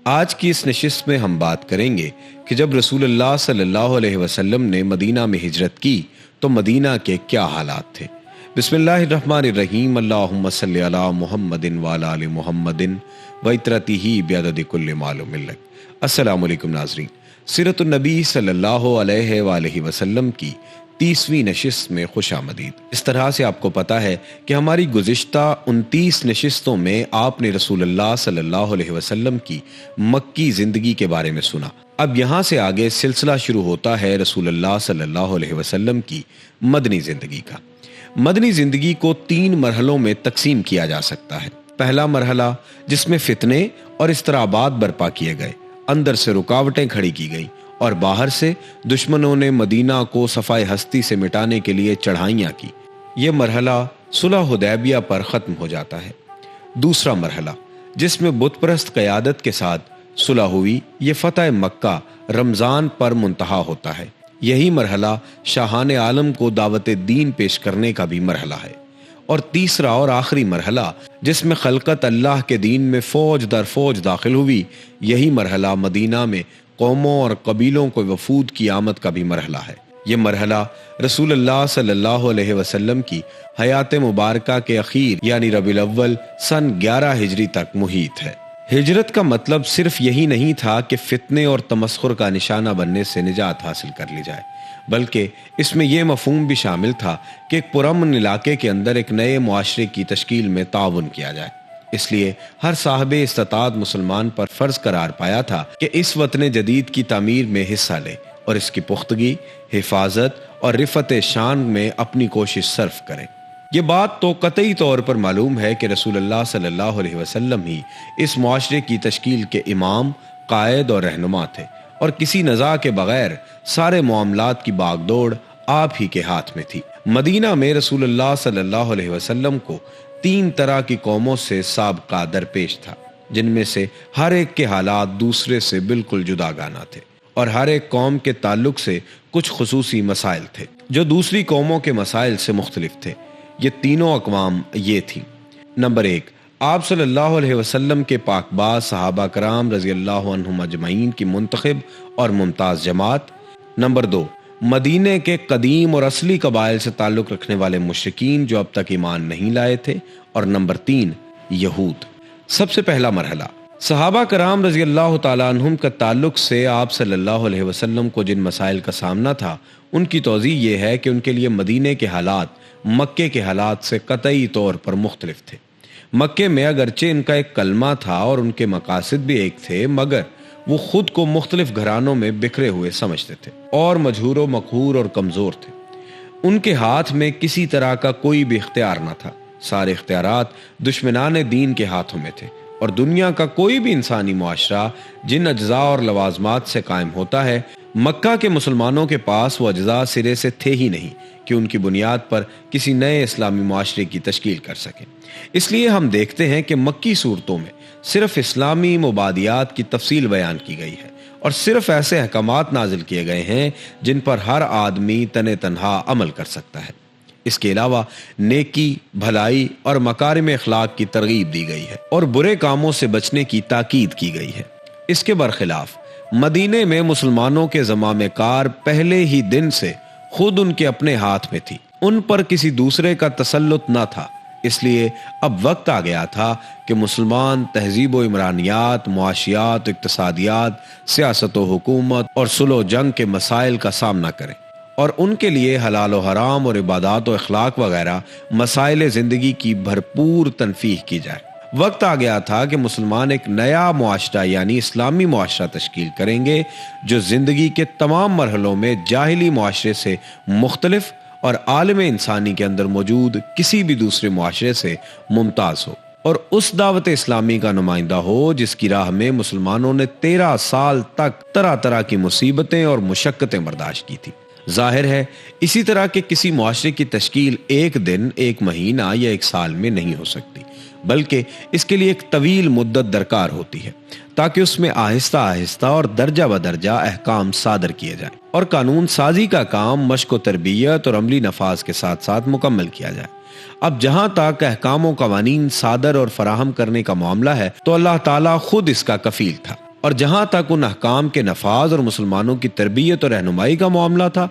آج کی اس نشست میں ہم بات کریں گے کہ جب رسول اللہ صلی اللہ علیہ وسلم نے مدینہ میں ہجرت کی تو مدینہ کے کیا حالات تھے۔ بسم اللہ الرحمن الرحیم، اللہم صلی علی محمد وعلی آل محمد وعطرتہ بعدد کل معلوم لک۔ السلام علیکم ناظرین، سیرت النبی صلی اللہ علیہ وآلہ وسلم کی 30ویں نشست میں خوش آمدید۔ اس طرح سے آپ کو پتا ہے کہ ہماری گزشتہ 29 نشستوں میں آپ نے رسول اللہ صلی اللہ علیہ وسلم کی مکی زندگی کے بارے میں سنا۔ اب یہاں سے آگے سلسلہ شروع ہوتا ہے رسول اللہ صلی اللہ علیہ وسلم کی مدنی زندگی کا۔ مدنی زندگی کو 3 مرحلوں میں تقسیم کیا جا سکتا ہے۔ پہلا مرحلہ جس میں فتنے اور اضطرابات برپا کیے گئے، اندر سے رکاوٹیں کھڑی کی گئیں اور باہر سے دشمنوں نے مدینہ کو صفائے ہستی سے مٹانے کے لیے چڑھائیاں کی۔ یہ مرحلہ صلح حدیبیہ پر ختم ہو جاتا ہے۔ دوسرا مرحلہ جس میں بت پرست قیادت کے ساتھ صلح ہوئی، یہ فتح مکہ رمضان پر منتہا ہوتا ہے۔ یہی مرحلہ شاہان عالم کو دعوت دین پیش کرنے کا بھی مرحلہ ہے۔ اور تیسرا اور آخری مرحلہ جس میں خلقت اللہ کے دین میں فوج در فوج داخل ہوئی، یہی مرحلہ مدینہ میں قوموں اور قبیلوں کو وفود کی آمد کا بھی مرحلہ ہے۔ یہ مرحلہ رسول اللہ صلی اللہ علیہ وسلم کی حیات مبارکہ کے اخیر یعنی ربیع الاول سن 11 ہجری تک محیط ہے۔ ہجرت کا مطلب صرف یہی نہیں تھا کہ فتنے اور تمسخر کا نشانہ بننے سے نجات حاصل کر لی جائے، بلکہ اس میں یہ مفہوم بھی شامل تھا کہ ایک پرامن علاقے کے اندر ایک نئے معاشرے کی تشکیل میں تعاون کیا جائے۔ اس لیے ہر صاحب استطاعت مسلمان پر فرض قرار پایا تھا کہ اس وطن جدید کی تعمیر میں حصہ لے اور اس کی پختگی، حفاظت اور رفعت شان میں اپنی کوشش صرف کرے۔ یہ بات تو قطعی طور پر معلوم ہے کہ رسول اللہ صلی اللہ علیہ وسلم ہی اس معاشرے کی تشکیل کے امام، قائد اور رہنما تھے، اور کسی نزاع کے بغیر سارے معاملات کی باغ دوڑ آپ ہی کے ہاتھ میں تھی۔ مدینہ میں رسول اللہ صلی اللہ علیہ وسلم کو 3 طرح کی قوموں سے سابقہ درپیش تھا، جن میں سے ہر ایک کے حالات دوسرے سے بالکل جداگانہ تھے، اور ہر ایک قوم کے تعلق سے کچھ خصوصی مسائل تھے جو دوسری قوموں کے مسائل سے مختلف تھے۔ یہ تینوں اقوام یہ تھیں: نمبر 1، آپ صلی اللہ علیہ وسلم کے پاک باز صحابہ کرام رضی اللہ عنہم اجمعین کی منتخب اور ممتاز جماعت۔ نمبر 2، مدینہ کے قدیم اور اصلی قبائل سے تعلق رکھنے والے مشرکین جو اب تک ایمان نہیں لائے تھے۔ اور نمبر 3، یہود۔ سب سے پہلا مرحلہ صحابہ کرام رضی اللہ تعالیٰ عنہم کا تعلق سے آپ صلی اللہ علیہ وسلم کو جن مسائل کا سامنا تھا، ان کی توضیح یہ ہے کہ ان کے لیے مدینہ کے حالات مکے کے حالات سے قطعی طور پر مختلف تھے۔ مکے میں اگرچہ ان کا ایک کلمہ تھا اور ان کے مقاصد بھی ایک تھے، مگر وہ خود کو مختلف گھرانوں میں بکھرے ہوئے سمجھتے تھے اور مجہور و مقہور اور کمزور تھے۔ ان کے ہاتھ میں کسی طرح کا کوئی بھی اختیار نہ تھا۔ سارے اختیارات دشمنان دین کے ہاتھوں میں تھے، اور دنیا کا کوئی بھی انسانی معاشرہ جن اجزاء اور لوازمات سے قائم ہوتا ہے، مکہ کے مسلمانوں کے پاس وہ اجزاء سرے سے تھے ہی نہیں کہ ان کی بنیاد پر کسی نئے اسلامی معاشرے کی تشکیل کر سکیں۔ اس لیے ہم دیکھتے ہیں کہ مکی صورتوں میں صرف اسلامی مبادیات کی تفصیل بیان کی گئی ہے، اور صرف ایسے احکامات نازل کیے گئے ہیں جن پر ہر آدمی تنہا عمل کر سکتا ہے۔ اس کے علاوہ نیکی، بھلائی اور مکارم اخلاق کی ترغیب دی گئی ہے، اور برے کاموں سے بچنے کی تاکید کی گئی ہے۔ اس کے برخلاف مدینے میں مسلمانوں کے زمام کار پہلے ہی دن سے خود ان کے اپنے ہاتھ میں تھی، ان پر کسی دوسرے کا تسلط نہ تھا۔ اس لیے اب وقت آ گیا تھا کہ مسلمان تہذیب و عمرانیات، معاشیات، اقتصادیات، سیاست و حکومت اور صلح و جنگ کے مسائل کا سامنا کریں، اور ان کے لیے حلال و حرام اور عبادات و اخلاق وغیرہ مسائل زندگی کی بھرپور تنفیذ کی جائے۔ وقت آ گیا تھا کہ مسلمان ایک نیا معاشرہ یعنی اسلامی معاشرہ تشکیل کریں گے جو زندگی کے تمام مرحلوں میں جاہلی معاشرے سے مختلف اور عالم انسانی کے اندر موجود کسی بھی دوسرے معاشرے سے ممتاز ہو، اور اس دعوت اسلامی کا نمائندہ ہو جس کی راہ میں مسلمانوں نے 13 سال تک طرح طرح کی مصیبتیں اور مشقتیں برداشت کی تھی۔ ظاہر ہے اسی طرح کے کسی معاشرے کی تشکیل ایک دن، ایک مہینہ یا ایک سال میں نہیں ہو سکتی، بلکہ اس کے لیے ایک طویل مدت درکار ہوتی ہے تاکہ اس میں آہستہ آہستہ اور درجہ بدرجہ احکام صادر کیے جائیں، اور قانون سازی کا کام مشق و تربیت اور عملی نفاذ کے ساتھ ساتھ مکمل کیا جائے۔ اب جہاں تک احکام و قوانین صادر اور فراہم کرنے کا معاملہ ہے تو اللہ تعالیٰ خود اس کا کفیل تھا، اور جہاں تک ان احکام کے نفاذ اور مسلمانوں کی تربیت اور رہنمائی کا معاملہ تھا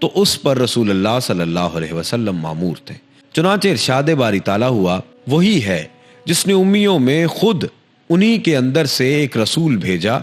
تو اس پر رسول اللہ صلی اللہ علیہ وسلم مامور تھے۔ چنانچہ ارشاد باری تعالیٰ ہوا، وہی ہے جس نے امیوں میں خود انہی کے اندر سے ایک رسول بھیجا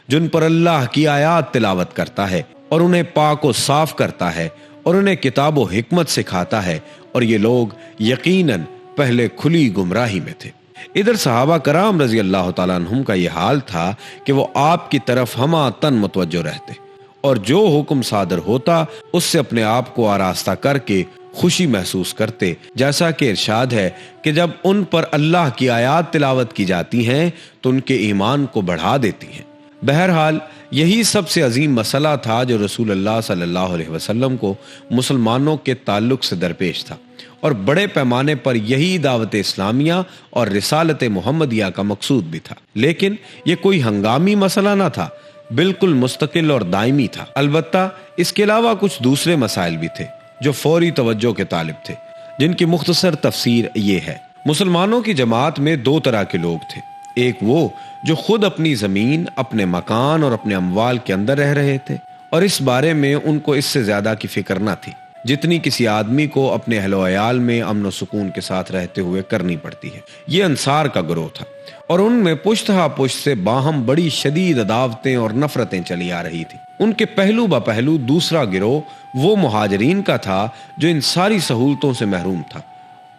جن پر اللہ کی آیات تلاوت کرتا ہے اور انہیں پاک و صاف کرتا ہے اور انہیں کتاب و حکمت سکھاتا ہے، اور یہ لوگ یقیناً پہلے کھلی گمراہی میں تھے۔ ادھر صحابہ کرام رضی اللہ تعالیٰ عنہم کا یہ حال تھا کہ وہ آپ کی طرف ہمہ تن متوجہ رہتے اور جو حکم صادر ہوتا اس سے اپنے آپ کو آراستہ کر کے خوشی محسوس کرتے، جیسا کہ ارشاد ہے کہ جب ان پر اللہ کی آیات تلاوت کی جاتی ہیں تو ان کے ایمان کو بڑھا دیتی ہیں۔ بہرحال یہی سب سے عظیم مسئلہ تھا جو رسول اللہ صلی اللہ علیہ وسلم کو مسلمانوں کے تعلق سے درپیش تھا، اور بڑے پیمانے پر یہی دعوت اسلامیہ اور رسالت محمدیہ کا مقصود بھی تھا۔ لیکن یہ کوئی ہنگامی مسئلہ نہ تھا، بالکل مستقل اور دائمی تھا۔ البتہ اس کے علاوہ کچھ دوسرے مسائل بھی تھے جو فوری توجہ کے طالب تھے، جن کی مختصر تفسیر یہ ہے۔ مسلمانوں کی جماعت میں دو طرح کے لوگ تھے، ایک وہ جو خود اپنی زمین، اپنے مکان اور اپنے اموال کے اندر رہ رہے تھے اور اس بارے میں ان کو اس سے زیادہ کی فکر نہ تھی جتنی کسی آدمی کو اپنے اہل و عیال میں امن و سکون کے ساتھ رہتے ہوئے کرنی پڑتی ہے۔ یہ انصار کا گروہ تھا، اور ان میں پشت ہا پشت سے باہم بڑی شدید عداوتیں اور نفرتیں چلی آ رہی تھی۔ ان کے پہلو با پہلو دوسرا گروہ وہ مہاجرین کا تھا جو ان ساری سہولتوں سے محروم تھا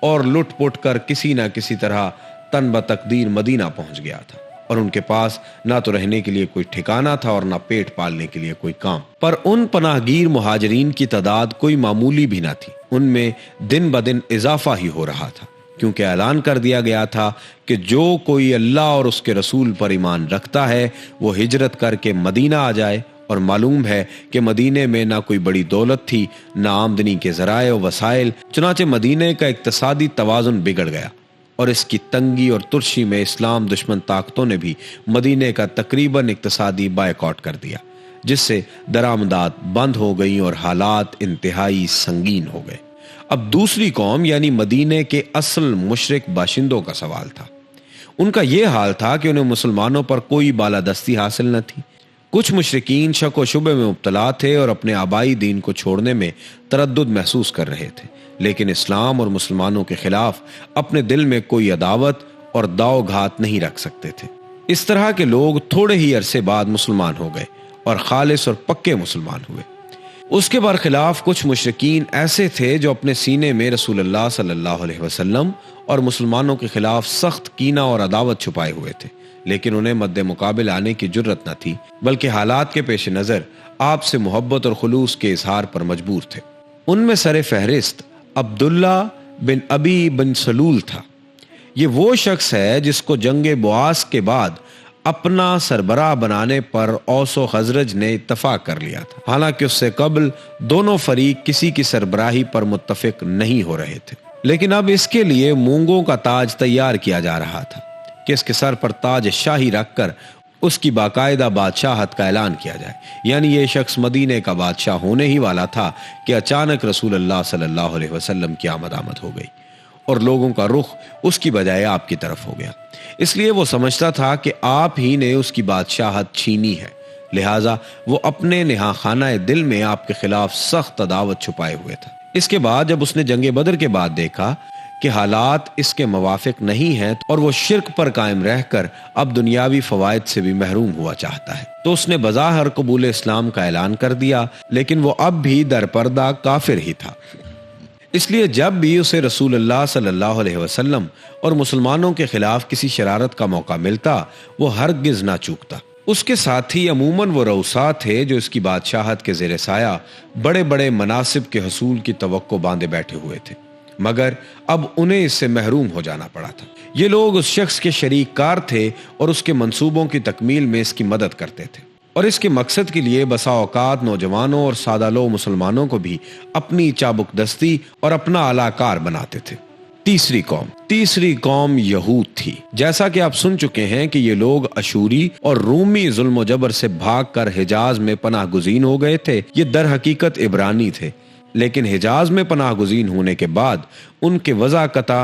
اور لٹ پٹ کر کسی نہ کسی طرح تن بتقدیر مدینہ پہنچ گیا تھا، اور ان کے پاس نہ تو رہنے کے لیے کوئی ٹھکانہ تھا اور نہ پیٹ پالنے کے لیے کوئی کام۔ پر ان پناہ گیر مہاجرین کی تعداد کوئی معمولی بھی نہ تھی، ان میں دن بدن اضافہ ہی ہو رہا تھا، کیونکہ اعلان کر دیا گیا تھا کہ جو کوئی اللہ اور اس کے رسول پر ایمان رکھتا ہے وہ ہجرت کر کے مدینہ آ جائے، اور معلوم ہے کہ مدینے میں نہ کوئی بڑی دولت تھی، نہ آمدنی کے ذرائع و وسائل، چنانچہ مدینے کا اقتصادی توازن بگڑ گیا، اور اس کی تنگی اور ترشی میں اسلام دشمن طاقتوں نے بھی مدینے کا تقریباً اقتصادی بائیکاٹ کر دیا، جس سے درآمدات بند ہو گئیں اور حالات انتہائی سنگین ہو گئے۔ اب دوسری قوم یعنی مدینے کے اصل مشرک باشندوں کا سوال تھا۔ ان کا یہ حال تھا کہ انہیں مسلمانوں پر کوئی بالادستی حاصل نہ تھی۔ کچھ مشرکین شک و شبے میں مبتلا تھے اور اپنے آبائی دین کو چھوڑنے میں تردد محسوس کر رہے تھے، لیکن اسلام اور مسلمانوں کے خلاف اپنے دل میں کوئی عداوت اور داؤ گھات نہیں رکھ سکتے تھے۔ اس طرح کے لوگ تھوڑے ہی عرصے بعد مسلمان ہو گئے اور خالص اور پکے مسلمان ہوئے۔ اس کے برخلاف کچھ مشرکین ایسے تھے جو اپنے سینے میں رسول اللہ صلی اللہ علیہ وسلم اور مسلمانوں کے خلاف سخت کینہ اور عداوت چھپائے ہوئے تھے، لیکن انہیں مد مقابل آنے کی جرت نہ تھی، بلکہ حالات کے پیش نظر آپ سے محبت اور خلوص کے اظہار پر مجبور تھے۔ ان میں سر فہرست عبداللہ بن ابی بن سلول تھا۔ یہ وہ شخص ہے جس کو جنگ بواس کے بعد اپنا سربراہ بنانے پر اوس و خزرج نے اتفاق کر لیا تھا، حالانکہ اس سے قبل دونوں فریق کسی کی سربراہی پر متفق نہیں ہو رہے تھے، لیکن اب اس کے لیے مونگوں کا تاج تیار کیا جا رہا تھا کہ اس کے سر پر تاج شاہی رکھ کر اس کی باقاعدہ بادشاہت کا اعلان کیا جائے۔ یعنی یہ شخص مدینے کا بادشاہ ہونے ہی والا تھا کہ اچانک رسول اللہ صلی اللہ علیہ وسلم کی آمد ہو گئی اور لوگوں کا رخ اس کی بجائے آپ کی طرف ہو گیا، اس لیے وہ سمجھتا تھا کہ آپ ہی نے اس کی بادشاہت چھینی ہے، لہٰذا وہ اپنے نہا خانہ دل میں آپ کے خلاف سخت عداوت چھپائے ہوئے تھا۔ اس کے بعد جب اس نے جنگ بدر کے بعد دیکھا کہ حالات اس کے موافق نہیں ہیں اور وہ شرک پر قائم رہ کر اب دنیاوی فوائد سے بھی محروم ہوا چاہتا ہے، تو اس نے بظاہر قبول اسلام کا اعلان کر دیا، لیکن وہ اب بھی در پردہ کافر ہی تھا۔ اس لیے جب بھی اسے رسول اللہ صلی اللہ علیہ وسلم اور مسلمانوں کے خلاف کسی شرارت کا موقع ملتا وہ ہرگز نہ چوکتا۔ اس کے ساتھی عموماً وہ رؤسا تھے جو اس کی بادشاہت کے زیر سایہ بڑے بڑے مناصب کے حصول کی توقع باندھے بیٹھے ہوئے تھے، مگر اب انہیں اس سے محروم ہو جانا پڑا تھا۔ یہ لوگ اس شخص کے شریک کار تھے اور اس کے منصوبوں کی تکمیل میں اس کی مدد کرتے تھے، اور اس کے مقصد کے لیے بسا اوقات نوجوانوں اور سادہ لو مسلمانوں کو بھی اپنی چابک دستی اور اپنا علاقار بناتے تھے۔ تیسری قوم یہود تھی۔ جیسا کہ آپ سن چکے ہیں کہ یہ لوگ اشوری اور رومی ظلم و جبر سے بھاگ کر حجاز میں پناہ گزین ہو گئے تھے۔ یہ در حقیقت عبرانی تھے، لیکن حجاز میں پناہ گزین ہونے کے بعد ان کے وضع قطع